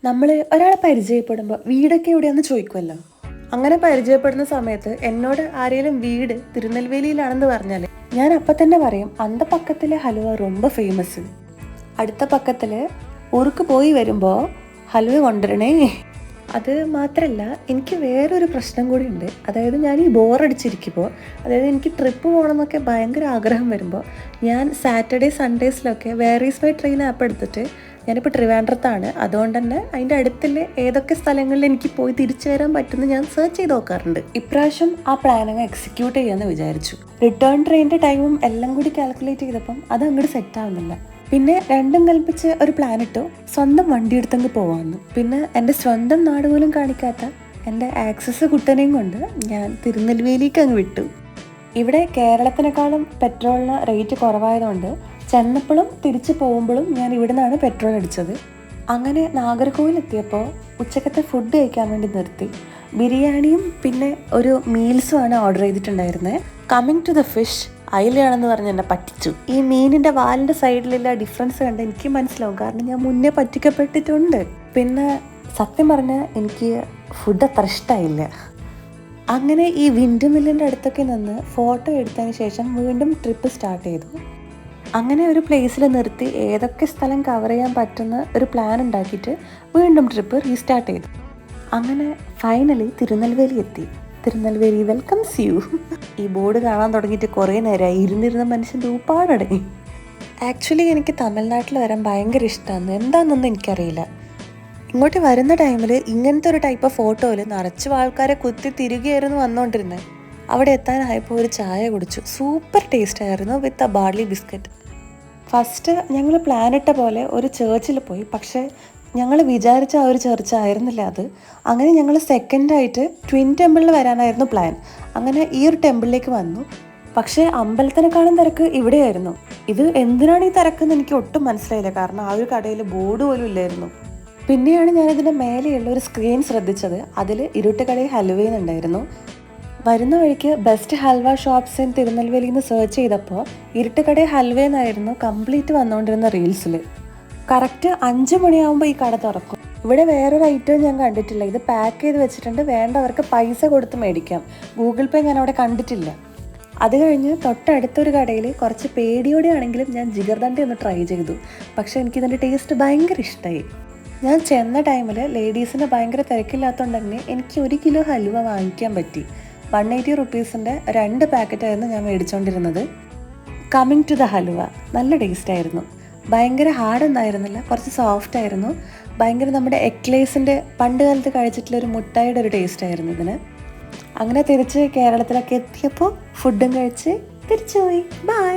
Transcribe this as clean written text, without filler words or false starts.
നമ്മൾ ഒരാളെ പരിചയപ്പെടുമ്പോൾ വീടൊക്കെ എവിടെയാണെന്ന് ചോദിക്കുമല്ലോ. അങ്ങനെ പരിചയപ്പെടുന്ന സമയത്ത് എന്നോട് ആരെങ്കിലും വീട് തിരുനെൽവേലിയിലാണെന്ന് പറഞ്ഞാൽ ഞാൻ അപ്പം തന്നെ പറയും അന്ത പക്കത്തിലെ ഹലുവ ரொம்ப ഫേമസ്, അടുത്ത പക്കത്തിൽ ഊർക്ക് പോയി വരുമ്പോൾ ഹലുവ കൊണ്ടുവരണേ. അത് മാത്രമല്ല, എനിക്ക് വേറൊരു പ്രശ്നം കൂടി ഉണ്ട്. അതായത് ഞാൻ ഈ ബോറടിച്ചിരിക്കുമ്പോൾ, അതായത് എനിക്ക് ട്രിപ്പ് പോകണമെന്നൊക്കെ ഭയങ്കര ആഗ്രഹം വരുമ്പോൾ ഞാൻ സാറ്റർഡേ സൺഡേസിലൊക്കെ where is my train app എടുത്തിട്ട്, ഞാനിപ്പോൾ ട്രിവാൻഡ്രത്താണ്, അതുകൊണ്ട് തന്നെ അതിൻ്റെ അടുത്തുള്ള ഏതൊക്കെ സ്ഥലങ്ങളിൽ എനിക്ക് പോയി തിരിച്ചു വരാൻ പറ്റുമെന്ന് ഞാൻ സെർച്ച് ചെയ്ത് നോക്കാറുണ്ട്. ഇപ്രാവശ്യം ആ പ്ലാനങ്ങ് എക്സിക്യൂട്ട് ചെയ്യാമെന്ന് വിചാരിച്ചു. റിട്ടേൺ ട്രെയിനിൻ്റെ ടൈമും എല്ലാം കൂടി കാൽക്കുലേറ്റ് ചെയ്തപ്പം അത് അങ്ങോട്ട് സെറ്റ് ആവുന്നില്ല. പിന്നെ രണ്ടും കൽപ്പിച്ച് ഒരു പ്ലാൻ ഇട്ടു, സ്വന്തം വണ്ടി എടുത്തങ്ങ് പോവാമെന്ന്. പിന്നെ എൻ്റെ സ്വന്തം നാട് പോലും കാണിക്കാത്ത എൻ്റെ ആക്സസ് കുട്ടനെയും കൊണ്ട് ഞാൻ തിരുനെൽവേലിക്ക് അങ്ങ് വിട്ടു. ഇവിടെ കേരളത്തിനേക്കാളും പെട്രോളിന് റേറ്റ് കുറവായതുകൊണ്ട് ചെന്നപ്പോഴും തിരിച്ചു പോകുമ്പോഴും ഞാൻ ഇവിടെ നിന്നാണ് പെട്രോൾ അടിച്ചത്. അങ്ങനെ നാഗർകോവിൽ എത്തിയപ്പോൾ ഉച്ചക്കത്തെ ഫുഡ് കഴിക്കാൻ വേണ്ടി നിർത്തി. ബിരിയാണിയും പിന്നെ ഒരു മീൽസുമാണ് ഓർഡർ ചെയ്തിട്ടുണ്ടായിരുന്നത്. കമ്മിങ് ടു ദ ഫിഷ്, അയിലയാണെന്ന് പറഞ്ഞ് എന്നെ പറ്റിച്ചു. ഈ മീനിൻ്റെ വാലിൻ്റെ സൈഡിലുള്ള ഡിഫറൻസ് കണ്ട് എനിക്ക് മനസ്സിലാവും, കാരണം ഞാൻ മുന്നേ പറ്റിക്കപ്പെട്ടിട്ടുണ്ട്. പിന്നെ സത്യം പറഞ്ഞാൽ എനിക്ക് ഫുഡ് അത്ര ഇഷ്ടമായില്ല. അങ്ങനെ ഈ വിൻഡ് മില്ലിൻ്റെ അടുത്തൊക്കെ നിന്ന് ഫോട്ടോ എടുത്തതിന് ശേഷം വീണ്ടും ട്രിപ്പ് സ്റ്റാർട്ട് ചെയ്തു. അങ്ങനെ ഒരു പ്ലേസിൽ നിർത്തി ഏതൊക്കെ സ്ഥലം കവർ ചെയ്യാൻ പറ്റുന്ന ഒരു പ്ലാൻ ഉണ്ടാക്കിയിട്ട് വീണ്ടും ട്രിപ്പ് റീസ്റ്റാർട്ട് ചെയ്തു. അങ്ങനെ ഫൈനലി തിരുനെൽവേലി എത്തി. Tirunelveli welcomes U. ഈ ബോർഡ് കാണാൻ തുടങ്ങിയിട്ട് കുറേ നേരമായി. ഇരുന്നിരുന്ന മനുഷ്യൻ്റെ ഊപ്പാടടങ്ങി. ആക്ച്വലി എനിക്ക് തമിഴ്നാട്ടിൽ വരാൻ ഭയങ്കര ഇഷ്ടമാണ്. എന്താണെന്നൊന്നും എനിക്കറിയില്ല. ഇങ്ങോട്ട് വരുന്ന ടൈമിൽ ഇങ്ങനത്തെ ഒരു ടൈപ്പ് ഓഫ് ഫോട്ടോയിൽ നിറച്ചു ആൾക്കാരെ കുത്തി തിരികെയായിരുന്നു വന്നുകൊണ്ടിരുന്നത്. അവിടെ എത്താനായപ്പോൾ ഒരു ചായ കുടിച്ചു. സൂപ്പർ ടേസ്റ്റ് ആയിരുന്നു with a barley biscuit. First ഞങ്ങൾ പ്ലാനിട്ട പോലെ ഒരു ചേർച്ചിൽ പോയി, പക്ഷേ ഞങ്ങൾ വിചാരിച്ച ആ ഒരു ചർച്ച് ആയിരുന്നില്ല അത്. അങ്ങനെ ഞങ്ങൾ സെക്കൻഡായിട്ട് ട്വിൻ ടെമ്പിളിൽ വരാനായിരുന്നു പ്ലാൻ. അങ്ങനെ ഈ ഒരു ടെമ്പിളിലേക്ക് വന്നു. പക്ഷേ അമ്പലത്തിനെക്കാളും തിരക്ക് ഇവിടെയായിരുന്നു. ഇത് എന്തിനാണ് ഈ തിരക്കെന്ന് എനിക്ക് ഒട്ടും മനസ്സിലായില്ല, കാരണം ആ ഒരു കടയിൽ ബോർഡ് പോലും ഇല്ലായിരുന്നു. പിന്നെയാണ് ഞാനിതിൻ്റെ മേലെയുള്ള ഒരു സ്ക്രീൻ ശ്രദ്ധിച്ചത്. അതിൽ ഇരുട്ടുകടയിൽ ഹലുവയുന്നുണ്ടായിരുന്നു. വരുന്ന വഴിക്ക് ബെസ്റ്റ് ഹൽവ ഷോപ്സ് ഇൻ തിരുനെൽവേലിയിൽ നിന്ന് സെർച്ച് ചെയ്തപ്പോൾ ഇരുട്ടുകടയിൽ ഹൽവയെന്നായിരുന്നു കംപ്ലീറ്റ് വന്നുകൊണ്ടിരുന്ന റീൽസിൽ. കറക്റ്റ് 5 മണിയാകുമ്പോൾ ഈ കട തുറക്കും. ഇവിടെ വേറൊരു ഐറ്റം ഞാൻ കണ്ടിട്ടില്ല. ഇത് പാക്ക് ചെയ്ത് വെച്ചിട്ടുണ്ട്, വേണ്ടവർക്ക് പൈസ കൊടുത്ത് മേടിക്കാം. ഗൂഗിൾ പേ ഞാൻ അവിടെ കണ്ടിട്ടില്ല. അത് കഴിഞ്ഞ് തൊട്ടടുത്തൊരു കടയിൽ കുറച്ച് പേടിയോടെ ആണെങ്കിലും ഞാൻ ജിഗർദണ്ഡ ഒന്ന് ട്രൈ ചെയ്തു. പക്ഷേ എനിക്കിതിൻ്റെ ടേസ്റ്റ് ഭയങ്കര ഇഷ്ടമായി. ഞാൻ ചെന്ന ടൈമിൽ ലേഡീസിന് ഭയങ്കര തിരക്കില്ലാത്തതുകൊണ്ട് തന്നെ എനിക്ക് 1 കിലോ ഹലുവ വാങ്ങിക്കാൻ പറ്റി. 180 റുപ്പീസിൻ്റെ 2 പാക്കറ്റായിരുന്നു ഞാൻ മേടിച്ചുകൊണ്ടിരുന്നത്. കമ്മിങ് ടു ദ ഹലുവ, നല്ല ടേസ്റ്റായിരുന്നു. ഭയങ്കര ഹാർഡൊന്നും ആയിരുന്നില്ല, കുറച്ച് സോഫ്റ്റ് ആയിരുന്നു. ഭയങ്കര നമ്മുടെ എക്ലേസിൻ്റെ പണ്ട് കാലത്ത് കഴിച്ചിട്ടുള്ളൊരു മുട്ടായിയുടെ ഒരു ടേസ്റ്റ് ആയിരുന്നു ഇതിന്. അങ്ങനെ തിരിച്ച് കേരളത്തിലൊക്കെ എത്തിയപ്പോൾ ഫുഡും കഴിച്ച് തിരിച്ചു പോയി. ബൈ.